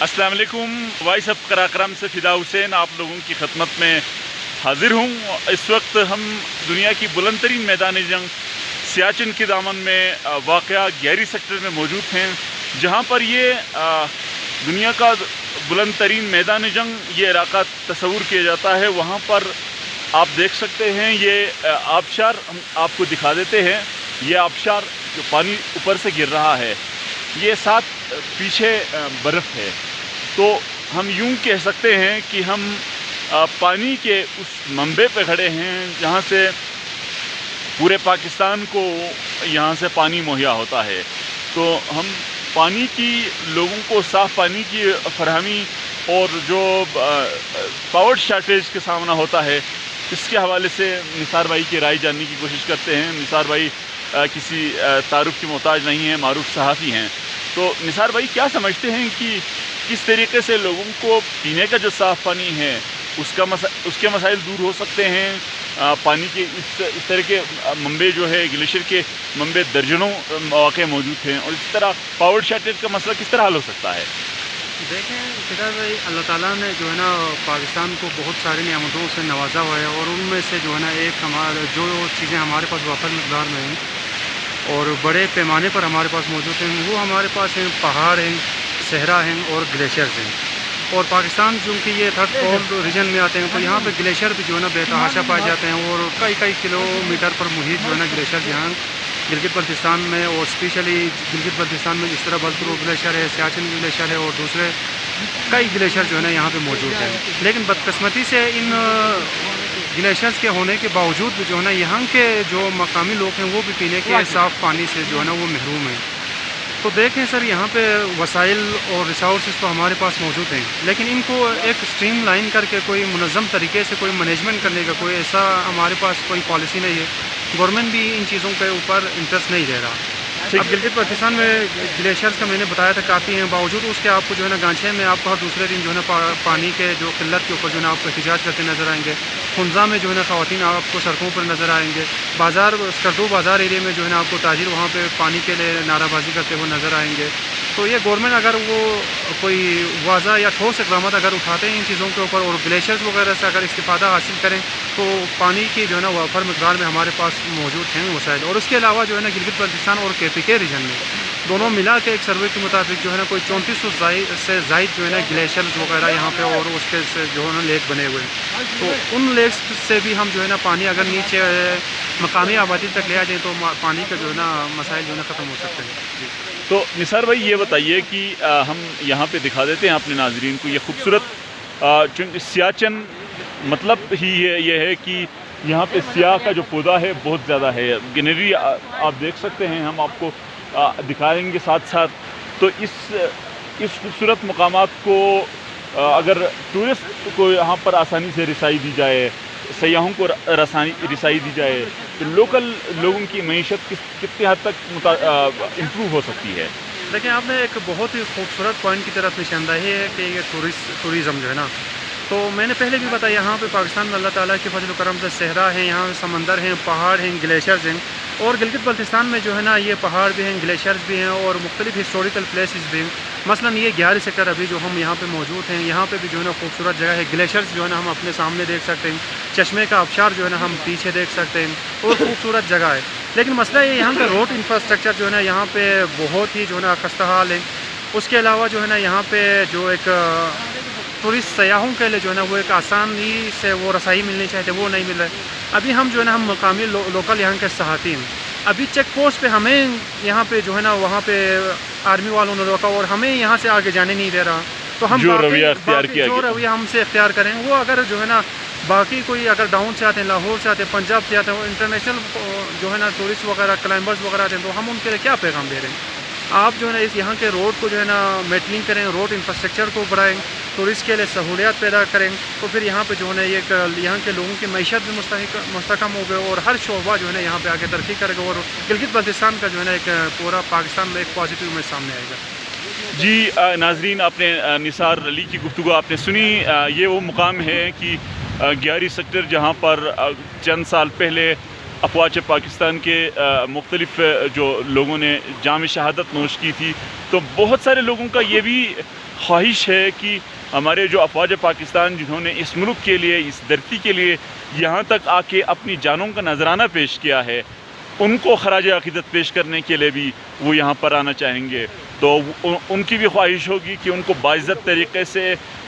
अस्सलाम वालेकुम। Voice of Karakoram से फ़िदा हुसैन आप लोगों की खदमत में हाजिर हूँ। इस वक्त हम दुनिया की बुलंद तरीन मैदान जंग सियाचिन के दामन में वाक़या गहरी सेक्टर में मौजूद हैं, जहाँ पर ये दुनिया का बुलंद तरीन मैदान जंग ये इलाका तस्वूर किया जाता है। वहाँ पर आप देख सकते हैं ये आबशार हम आपको दिखा देते हैं। ये आबशार जो पानी ऊपर से गिर रहा है, ये साथ पीछे बर्फ़ है। तो हम यूं कह सकते हैं कि हम पानी के उस मंबे पे खड़े हैं जहाँ से पूरे पाकिस्तान को यहाँ से पानी मुहैया होता है। तो हम पानी की लोगों को साफ़ पानी की फरहमी और जो पावर शॉर्टेज का सामना होता है, इसके हवाले से निसार भाई की राय जानने की कोशिश करते हैं। निसार भाई किसी तारुफ की मोहताज नहीं हैं, मारूफ सहाफ़ी हैं। तो निसार भाई क्या समझते हैं कि किस तरीके से लोगों को पीने का जो साफ़ पानी है उसके मसाइल दूर हो सकते हैं? पानी के इस तरह के मंबे जो है, ग्लेशियर के मंबे दर्जनों मौके मौजूद हैं, और इस तरह पावर शॉर्टेज का मसला किस तरह हल हो सकता है? देखें फिदा भाई, अल्लाह ताला ने जो है ना पाकिस्तान को बहुत सारी नियामतों से नवाजा हुआ है, और उनमें से जो है ना एक हमारे जो चीज़ें हमारे पास वाफर मकदार में हैं और बड़े पैमाने पर हमारे पास मौजूद हैं, वो हमारे पास हैं पहाड़ हैं, सहरा हैं और ग्लेशियर्स हैं। और पाकिस्तान चूँकि ये थर्ड पोल रीजन में आते हैं, तो यहाँ पे ग्लेशियर भी जो है ना बेतहाशा पाए जाते हैं, और कई कई किलोमीटर पर मुहित जो है ना ग्लेशियर यहाँ गिलगित बल्तिस्तान में, और स्पेशली गिलगित बल्तिस्तान में जिस तरह बल्तरू ग्लेशियर है, सियाचिन ग्लेशियर है, और दूसरे कई ग्लेशियर जो है ना यहाँ पे मौजूद हैं। लेकिन बदकिस्मती से इन ग्लेशियर्स के होने के बावजूद भी जो है ना यहाँ के जो मकामी लोग हैं वो भी पीने के साफ़ पानी से जो है ना वो महरूम हैं। तो देखें सर, यहाँ पे वसाइल और रिसोर्सेज तो हमारे पास मौजूद हैं, लेकिन इनको एक स्ट्रीम लाइन करके कोई मुनज़्ज़म तरीके से कोई मैनेजमेंट करने का कोई ऐसा हमारे पास कोई पॉलिसी नहीं है। गवर्नमेंट भी इन चीज़ों के ऊपर इंटरेस्ट नहीं दे रहा। अब गिलगित बल्तिस्तान में ग्लेशियर्स का मैंने बताया था काफ़ी हैं, बावजूद उसके आपको जो है ना गांचे में आपको हर दूसरे दिन जो है ना पानी के जो किल्लत के ऊपर जो है ना आपको एहतजाज करते नज़र आएंगे। खुंजा में जो है ना ख़वातीन आपको सड़कों पर नज़र आएंगे। बाज़ार स्कर्दू बाज़ार एरिया में जो है ना आपको ताजिर वहाँ पे पानी के लिए नाराबाजी करते हुए नज़र आएंगे। तो ये गवर्नमेंट अगर वो कोई वाज़ा या ठोस इक़दाम अगर उठाते हैं इन चीज़ों के ऊपर, और ग्लेशियर्स वगैरह से अगर इस्तिफ़ादा हासिल करें, तो पानी की जो है ना वाफर मकदार में हमारे पास मौजूद हैं वसाइल। और उसके अलावा जो है ना गिलगित बल्तिस्तान और KPK रीजन में दोनों मिला के एक सर्वे के मुताबिक जो है ना कोई 3400 से ज़ायद जो है ना ग्लेशियर्स वगैरह यहाँ पे और उसके से जो है ना लेक बने हुए हैं। तो उन लेक्स से भी हम जो है ना पानी अगर नीचे मकामी आबादी तक ले आ जाए तो पानी का जो है ना मसाइल जो है ना ख़त्म हो सकते हैं। जी। तो निसार भाई ये बताइए कि हम यहाँ पे दिखा देते हैं अपने नाजरीन को ये खूबसूरत सियाचिन, मतलब ही ये है कि यहाँ पे सियाह का जो पौधा है बहुत ज़्यादा है। ग्रीनरी आप देख सकते हैं, हम आपको दिखाएंगे साथ साथ। तो इस खूबसूरत मकामात को अगर टूरिस्ट को यहाँ पर आसानी से रिसाई दी जाए, सयाहों को रिसाई दी जाए, तो लोकल लोगों की मईशत कितने हद तक इम्प्रूव हो सकती है? देखिए, आपने एक बहुत ही खूबसूरत पॉइंट की तरफ निशानदाही है कि ये टूरिज़म जो है ना, तो मैंने पहले भी बताया यहाँ पे पाकिस्तान में अल्लाह ताला के फजल करम से सहरा है, यहाँ पे समंदर हैं, पहाड़ हैं, ग्लेशियर्स हैं। और गिलगित बल्तिस्तान में जो है ना ये पहाड़ भी हैं, ग्लेशियर्स भी हैं, और मुख्तलिफ हिस्टोरिकल प्लेसेस भी हैं। मसलन ये 11 सेक्टर अभी जो हम यहाँ पे मौजूद हैं, यहाँ पे भी जो है ना खूबसूरत जगह है। ग्लेशियर्स जो है ना हम अपने सामने देख सकते हैं, चश्मे का आबशार जो है ना हम पीछे देख सकते हैं, और खूबसूरत जगह है। लेकिन मसला ये यहाँ का रोड इंफ्रास्ट्रक्चर जो है ना यहाँ पे बहुत ही जो है ना खस्ता हाल है। उसके अलावा जो है ना यहाँ पे जो एक टूरिस्ट सयाहों के लिए जो है ना वो एक आसानी से वो रसाई मिलनी चाहिए, वो नहीं मिल रहा है। अभी हम जो है ना हम मकामी लोकल यहाँ के सहाती हैं, अभी चेक पोस्ट पे हमें यहाँ पे जो है ना वहाँ पे आर्मी वालों ने रोका और हमें यहाँ से आगे जाने नहीं दे रहा। तो हम जो रवैया हमसे इख्तियार करें, वो अगर जो है ना बाकी कोई अगर डाउन से आते हैं, लाहौर से आते हैं, पंजाब से आते हैं, इंटरनेशनल जो है ना टूरिस्ट वगैरह क्लाइंबर्स वगैरह आते हैं, तो हम उनके लिए क्या पैगाम दे रहे हैं? आप जो है ना इस यहाँ के रोड को जो है ना मेटलिंग करें, रोड इंफ्रास्ट्रक्चर को बढ़ाएं, टूरिस्ट के लिए सहूलियात पैदा करें, तो फिर यहाँ पे जो है ना यहाँ के लोगों की मैशत भी मुस्तकम हो गए, और हर शोबा जो है ना यहाँ पे आगे तरक्की करेगा, और गिलगित बल्तिस्तान का जो है ना एक पूरा पाकिस्तान में एक पॉजिटिव इमेज सामने आएगा। जी नाजरीन, आपने निसार अली की गुफ्तगू आपने सुनी। ये वो मुकाम है कि 11 सेक्टर जहाँ पर चंद साल पहले अफवाज पाकिस्तान के मुख्तलिफ जो लोगों ने जाम शहादत नोश की थी, तो बहुत सारे लोगों का ये भी ख्वाहिश है कि हमारे जो अफवाज पाकिस्तान जिन्होंने इस मुल्क के लिए, इस धरती के लिए यहाँ तक आके अपनी जानों का नजराना पेश किया है, उनको खराज अक़ीदत पेश करने के लिए भी वो यहाँ पर आना चाहेंगे। तो उनकी भी ख्वाहिश होगी कि उनको बाइज़्ज़त तरीक़े से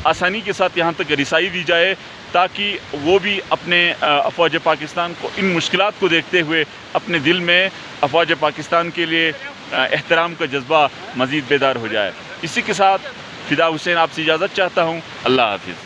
आसानी के साथ यहाँ तक रिसाई दी जाए, ताकि वो भी अपने अफवाज पाकिस्तान को इन मुश्किलात को देखते हुए अपने दिल में अफवाज पाकिस्तान के लिए एहतराम का जज्बा मज़ीद बेदार हो जाए। इसी के साथ फ़िदा हुसैन आपसे इजाज़त चाहता हूँ। अल्लाह हाफ़िज़।